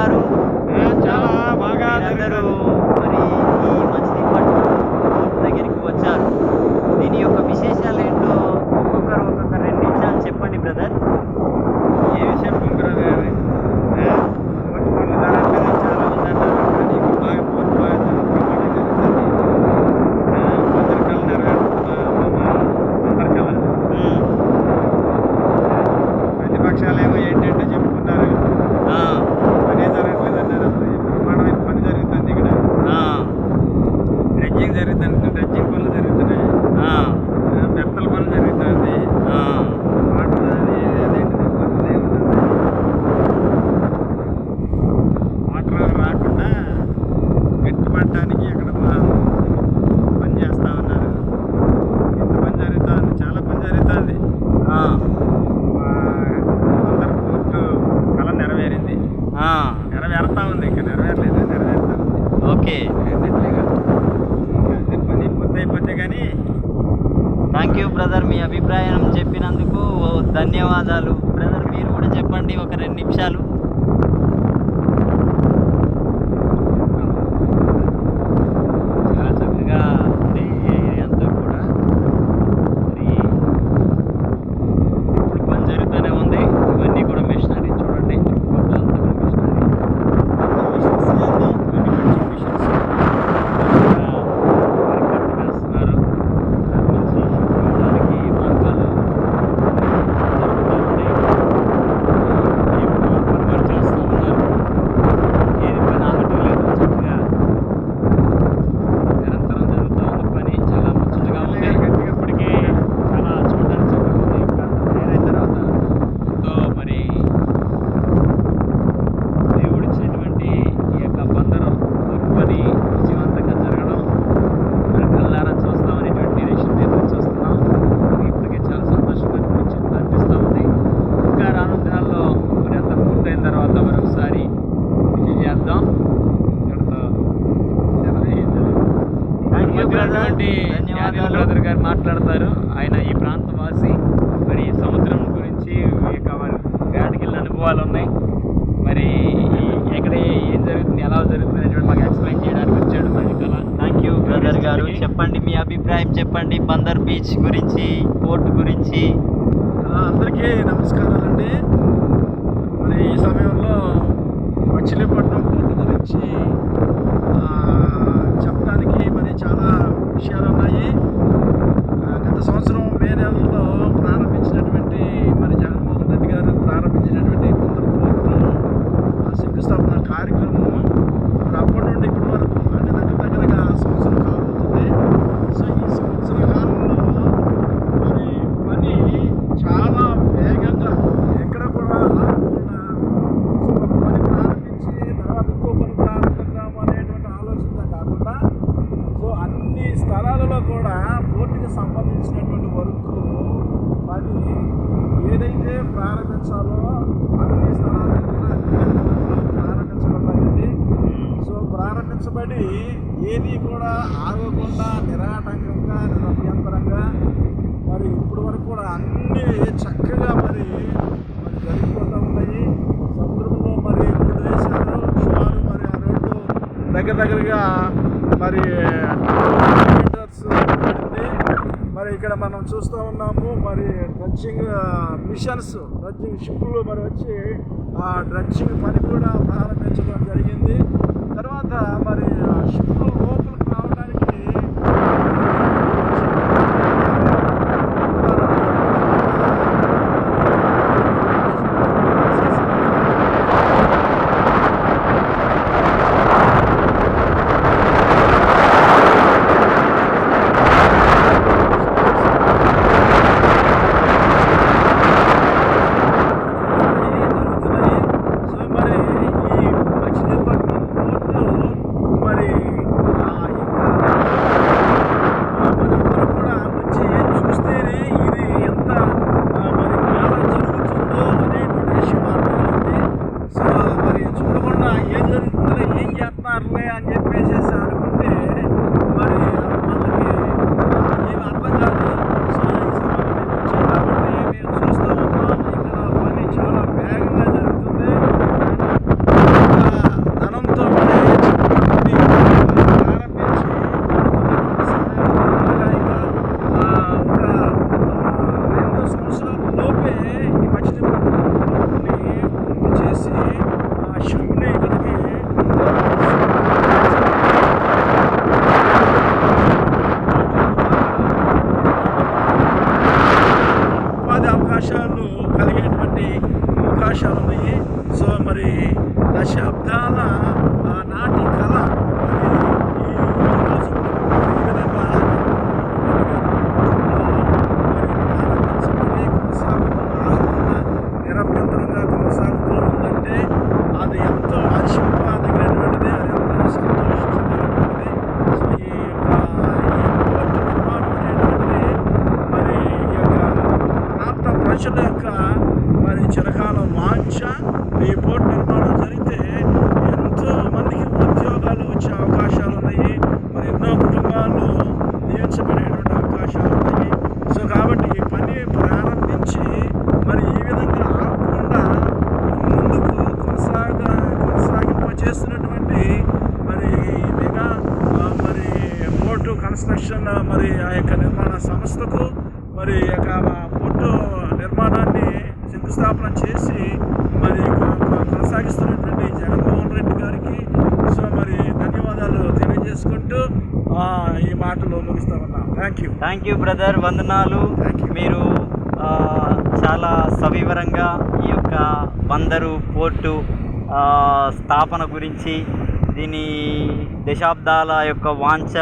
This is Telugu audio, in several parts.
గారు? చాలా బాగా మీరందరూ మరి ఈ మచిలీపట్నం పోర్ట్ దగ్గరికి వచ్చారు. దీని యొక్క విశేషాలు ఏంటో ఒక్కొక్కరు 2 నిమిషాలు చెప్పండి బ్రదర్. ఏ విషయం బ్రదర్? పోర్టు పనులు జరగట్లేదని చాలా మంది అన్నారు, కానీ ఇప్పుడు బాగా పోర్టు బాగా జరుగుతుంది. అందరికల్ అందరికల ప్రతిపక్షాలేమో ఏంటంటే చెప్పుకున్నారు, పనే జరగట్లేదన్నారు. బ్రహ్మాండమైన పని జరుగుతుంది ఇక్కడ. డ్రెడ్జింగ్ జరుగుతుంది, డ్రెడ్జింగ్ పనులు జరుగుతున్నాయి, బెత్తల పనులు జరుగుతుంది. వాటర్ అది అదేంటిది పనులు ఏముంటుంది, వాటర్ రాకుండా గట్టిపడటానికి ఇక్కడ పని చేస్తూ ఉన్నారు. ఇంత పని జరుగుతుంది, చాలా పని జరుగుతుంది. అందరు పోర్టు కళ నెరవేరింది, నెరవేరుతా ఉంది, ఇంకా నెరవేరలేదు, నెరవేరుతా ఉంది. ఓకే, పని పూర్తి అయిపోతే కానీ. థ్యాంక్ యూ బ్రదర్, మీ అభిప్రాయం చెప్పినందుకు ధన్యవాదాలు. బ్రదర్ మీరు కూడా చెప్పండి 2 నిమిషాలు. చాలా చక్కగా ఉంది ఏరియా అంతా కూడా. మరి ఇప్పుడు పని జరుగుతూనే ఉంది. ఇవన్నీ కూడా మిషనరీ చూడండి, చుట్టుపక్కల అంతా కూడా మిషనరీ. వేస్తున్నారు. దాని నుంచి మార్గాలు చేస్తూ ఉన్నారు. ఏది పని ఆగటం లేదు, చక్కగా నిరంతరం జరుగుతూ ఉంది పని. చాలా ముచ్చటగా ఉంది. ఇప్పటికీ చాలా చూడడానికి చక్కగా ఉంది. ఈ ప్రాంతం తయారైన తర్వాత ఎంతో మరి దేవుడిచ్చినటువంటి ఈ యొక్క బందరం పని విజయవంతంగా జరగడం మరి కళ్ళారా చూస్తామనేటువంటి నిరీక్షణ చూస్తున్నాం. ఇప్పటికే చాలా సంతోషంగా అనిపిస్తూ ఉంది. ఇంకా రానున్న దినాల్లో మరి అంతా పూర్తయిన తర్వాత మరొకసారి విజయం చేద్దాం. థ్యాంక్ యూ బ్రదర్, ధన్యవాదాలు. బ్రదర్ గారు మాట్లాడతారు. ఆయన ఈ ప్రాంత వాసి. మరి సముద్రం గురించి వేటకి వెళ్ళిన అనుభవాలు ఉన్నాయి. మరి ఎక్కడ ఏం జరుగుతుంది, ఎలా జరుగుతుంది అనేటువంటి మాకు ఎక్స్ప్లెయిన్ చేయడానికి వచ్చాడు. మరి కళ. థ్యాంక్ యూ బ్రదర్ గారు. చెప్పండి మీ అభిప్రాయం చెప్పండి బందర్ బీచ్ గురించి, పోర్ట్ గురించి. అందరికీ నమస్కారాలండి. మరి ఈ సమయంలో మచిలీపట్నం పోర్టు గురించి చెప్పడానికి మరి చాలా విషయాలు ఉన్నాయి. గత సంవత్సరం మే నెలలో ప్రారంభించినటువంటి మరి జగన్మోహన్ రెడ్డి గారు ప్రారంభించినటువంటి బందర్ పోర్టు శంకుస్థాపన కార్యక్రమం మరి అప్పటి నుండి ఇప్పటి వరకు అంటే దగ్గరగా సంవత్సరం కాబోతుంది. సో ఈ సంవత్సర కాలంలో మరి పని చాలా వేగంగా ఎక్కడ కూడా ఆగకుండా, సో ఒక పని ప్రారంభించి తర్వాత ఇంకో పని ప్రారంభిద్దాము అనేటువంటి ఆలోచన కాకుండా, సో అన్ని స్థలాలలో కూడా పోర్టుకి సంబంధించినటువంటి వర్క్ పని ఏదైతే ప్రారంభించాలో అన్ని స్థలాలలో కూడా ప్రారంభించబడ్డాయండి. సో ప్రారంభించబడి ఏది కూడా ఆగకుండా నిరాటంకంగా నిరభ్యంతరంగా మరి ఇప్పటి వరకు కూడా అన్నీ చక్కగా మరి జరిగిపోతూ ఉన్నాయి. సముద్రంలో మరి రోడ్డు వేశారు, సుమారు మరి ఆ రోడ్డు దగ్గరగా మరి 200 మీటర్స్ పడింది. మరి ఇక్కడ మనం చూస్తూ ఉన్నాము మరి డ్రడ్జింగ్ మిషన్స్, డ్రడ్జింగ్ షిప్పులు మరి వచ్చి ఆ డ్రడ్జింగ్ పని కూడా ప్రారంభించడం జరిగింది. తర్వాత మరి ఆ షిప్పులు లోపలికి రావడానికి సో మరి ఈ మచిలీపట్నం పోర్టు మరి అవకాశాలు ఉన్నాయి. సో మరి దశాబ్దాల నాటి కళ మరి ఈ రోజు ఈ విధంగా నిరంతరంగా కొనసాగుతూ ఉందంటే అది ఎంతో హర్షింపదగినటువంటిది, అది ఎంతో సంతోషించదగినటువంటిది. సో ఈ పోర్టు నిర్మాణం అనేటువంటిది మరి ఈ ప్రాంత ప్రజల యొక్క మరి చిరకాల వాంఛ. ఈ పోర్టు నిర్మాణం జరిగితే ఎంతో మందికి ఉద్యోగాలు వచ్చే అవకాశాలు ఉన్నాయి. మరి ఎన్నో కుటుంబాలు దీవించబడేటువంటి అవకాశాలు ఉన్నాయి. సో కాబట్టి ఈ పని ప్రారంభించి మరి ఈ విధంగా ఆగకుండా ముందుకు కొనసాగింప చేస్తున్నటువంటి మరి మెగా మరి పోర్టు కన్స్ట్రక్షన్ మరి ఆ యొక్క నిర్మాణ సంస్థకు మరి ఈ యొక్క పోర్టు నిర్మాణాన్ని శంకుస్థాపన చేసి మరి కొనసాగిస్తున్నటువంటి జగన్మోహన్ రెడ్డి గారికి సో మరి ధన్యవాదాలు తెలియజేసుకుంటూ ఈ మాటలు ముగిస్తా ఉన్నాం. థ్యాంక్ యూ బ్రదర్, వందనాలు. మీరు చాలా సవివరంగా ఈ యొక్క బందరు పోర్టు స్థాపన గురించి, దీని దశాబ్దాల యొక్క వాంఛ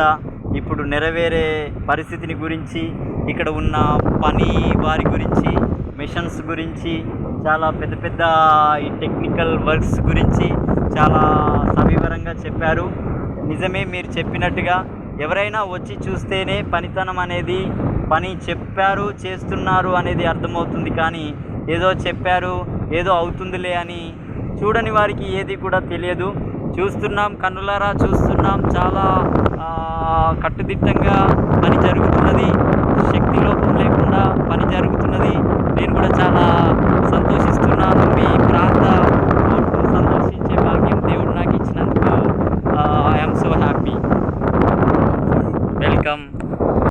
ఇప్పుడు నెరవేరే పరిస్థితిని గురించి, ఇక్కడ ఉన్న పని వారి గురించి, మిషన్స్ గురించి, చాలా పెద్ద పెద్ద ఈ టెక్నికల్ వర్క్స్ గురించి చాలా సవివరంగా చెప్పారు. నిజమే, మీరు చెప్పినట్టుగా ఎవరైనా వచ్చి చూస్తేనే పనితనం అనేది, పని చెప్పారు చేస్తున్నారు అనేది అర్థమవుతుంది. కానీ ఏదో చెప్పారు ఏదో అవుతుందిలే అని చూడని వారికి ఏది కూడా తెలియదు. చూస్తున్నాం, కన్నులారా చూస్తున్నాం, చాలా కట్టుదిట్టంగా పని జరుగుతున్నది, శక్తి లోపం లేకుండా పని జరుగుతున్నది. నేను కూడా చాలా